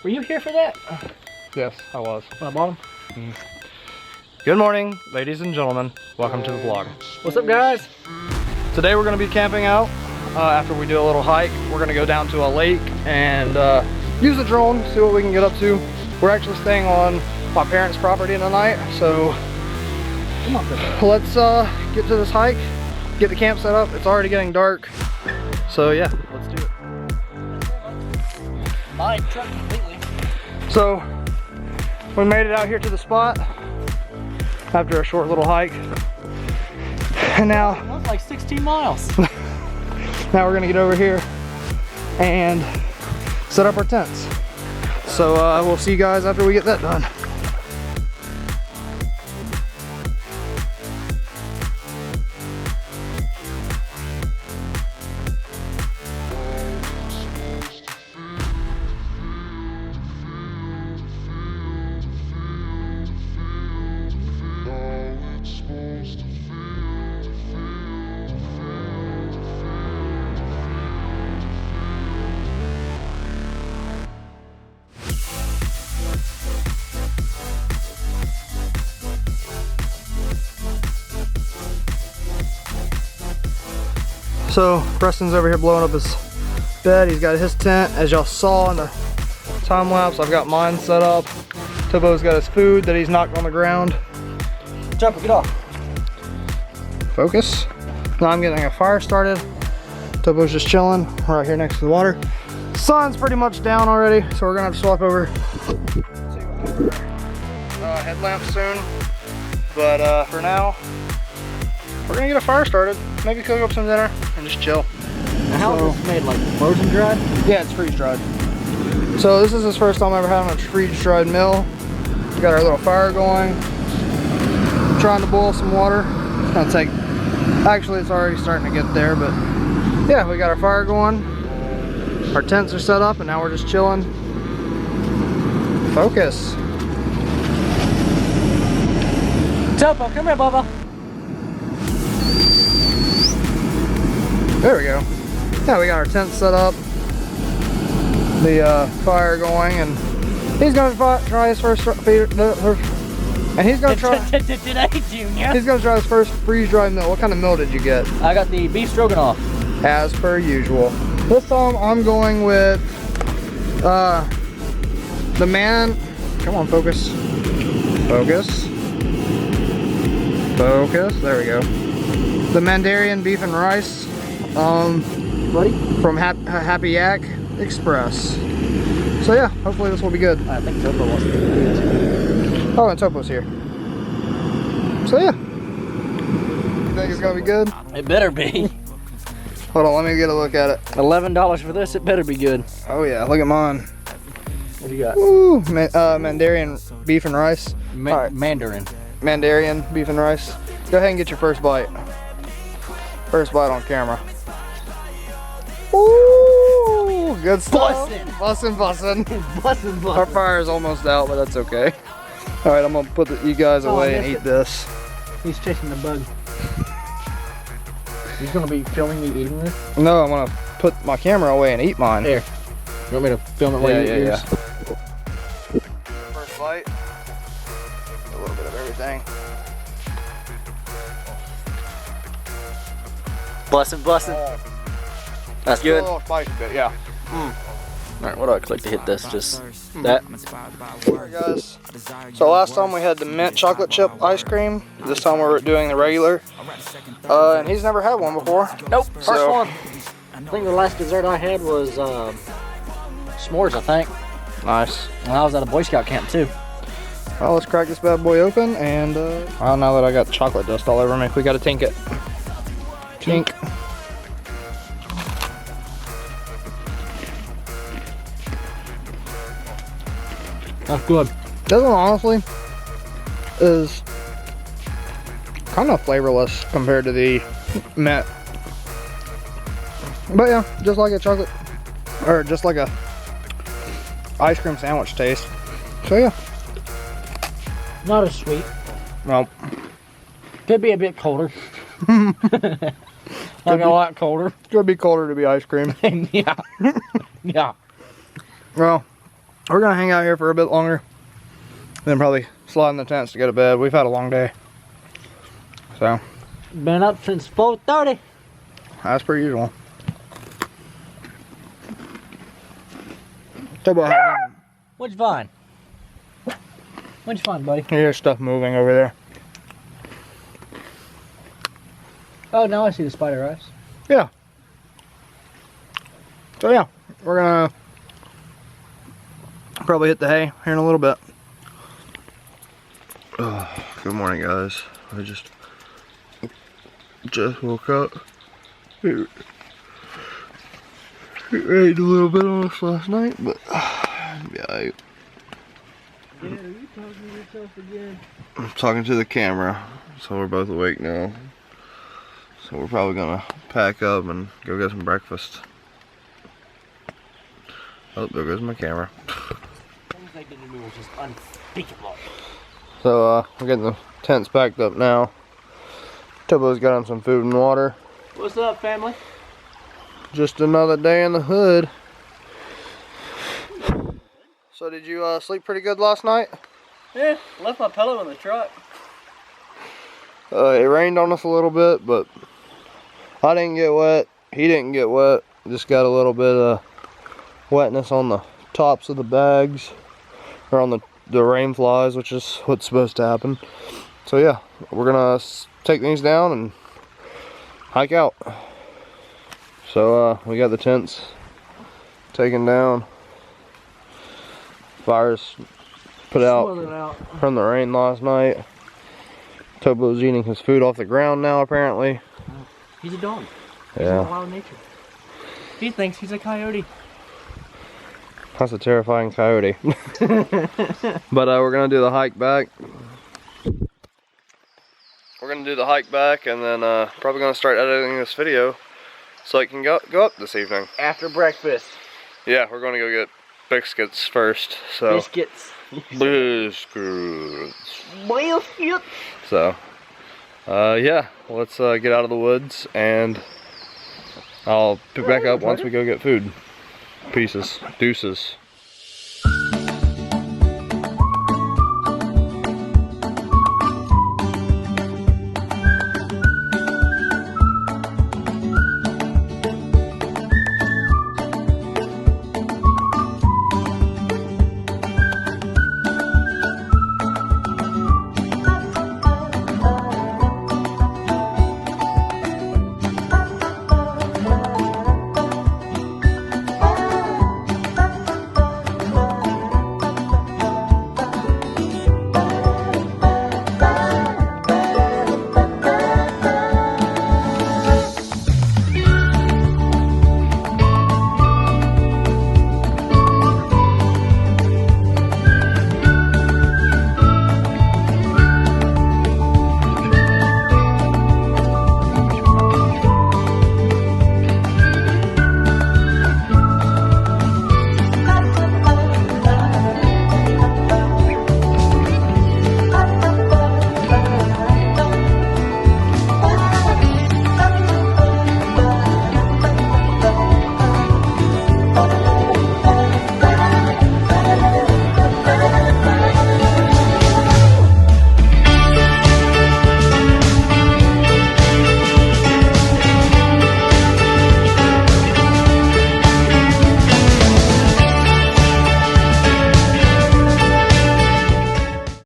Were you here for that? Yes, I was. On the bottom? Good morning, ladies and gentlemen. Welcome to the vlog. What's up, guys? Today we're going to be camping out. After we do a little hike, we're going to go down to a lake and use the drone, see what we can get up to. We're actually staying on my parents' property tonight, so let's get to this hike, get the camp set up. It's already getting dark, so yeah, let's do it. My truck completely. So we made it out here to the spot after a short little hike, and now That's like 16 miles. now we're gonna get over here and set up our tents. So we'll see you guys after we get that done. So Preston's over here blowing up his bed. He's got his tent. As y'all saw in the time lapse, I've got mine set up. Tobo's got his food that he's knocked on the ground. Jump, get off. Focus. Now I'm getting a fire started. Tobo's just chilling right here next to the water. Sun's pretty much down already, so we're gonna have to swap over headlamp soon. But for now, we're gonna get a fire started. Maybe cook up some dinner and just chill. And how is this made, like frozen dried? Yeah, it's freeze dried. So this is his first time ever having a freeze dried meal. We got our little fire going. Trying to boil some water. It's gonna take, actually it's already starting to get there, but yeah, we got our fire going. Our tents are set up and now we're just chilling. Focus. Topo, come here, Bubba. There we go. Yeah, we got our tent set up. The fire going, and he's gonna try his first and he's gonna try Today, Junior. he's gonna try his first freeze-dried meal. What kind of meal did you get? I got the beef stroganoff. As per usual. This time I'm going with the man. Come on, focus. Focus. Focus. There we go. The Mandarin beef and rice. Buddy? From Happy Yak Express. So yeah, hopefully this will be good. I think Topo wants to do this. Oh, and Topo's here. So yeah. You think it's gonna be good? It better be. Hold on, let me get a look at it. $11 for this, it better be good. Oh yeah, look at mine. What do you got? Ooh, Mandarin beef and rice. All right. Mandarin. Mandarin beef and rice. Go ahead and get your first bite. First bite on camera. Ooh, good stuff. Bussin'. Bussin'. Our fire is almost out, but that's okay. All right, I'm gonna put you guys away and eat this. He's chasing the bug. He's gonna be filming me eating this? No, I'm gonna put my camera away and eat mine. Here. You want me to film it while you eat yours? First bite. A little bit of everything. Bussin'. That's good. A little spicy bit, yeah. Alright, what do I click to hit this? Just that? Alright guys, so last time we had the mint chocolate chip ice cream. This time we're doing the regular. And he's never had one before. Nope, first one. I think the last dessert I had was s'mores, I think. Nice. And I was at a Boy Scout camp too. Well, let's crack this bad boy open and oh, now that I got chocolate dust all over me, we gotta tink it. Tink. That's good. This one honestly is kind of flavorless compared to the mint. But yeah, just like a chocolate, or just like a ice cream sandwich taste. So yeah. Not as sweet. Nope. Could be a bit colder. Like a lot colder. Could be colder to be ice cream. Yeah. Yeah. Well, we're gonna hang out here for a bit longer. Then probably slide in the tents to go to bed. We've had a long day. So. Been up since 4:30. As per usual. What'd What'd you find? What'd you find, buddy? Here's stuff moving over there. Oh, now I see the spider eyes. Yeah. So yeah, we're gonna probably hit the hay here in a little bit. Good morning, guys. I just woke up. It rained a little bit on us last night, but yeah, Yeah, you talking to yourself again. I'm talking to the camera, so we're both awake now. So we're probably gonna pack up and go get some breakfast. Oh, there goes my camera. Things they did to me was just unspeakable. So we're getting the tents packed up now. Tobo's got him some food and water. What's up, family? Just another day in the hood. So did you sleep pretty good last night? Yeah, left my pillow in the truck. It rained on us a little bit, but I didn't get wet. He didn't get wet. Just got a little bit of wetness on the tops of the bags, or on the rain flies, which is what's supposed to happen. So yeah, we're gonna take these down and hike out. So we got the tents taken down. Fire's put out from the rain last night. Tobo's eating his food off the ground now, apparently. He's a dog. He's in Yeah. wild nature. He thinks he's a coyote. That's a terrifying coyote. But we're gonna do the hike back. We're gonna do the hike back, and then probably gonna start editing this video so it can go up this evening. After breakfast. Yeah, we're gonna go get biscuits first. So Biscuits. biscuits. Biscuits. So yeah, let's get out of the woods, and I'll pick back up once we go get food. Pieces, deuces.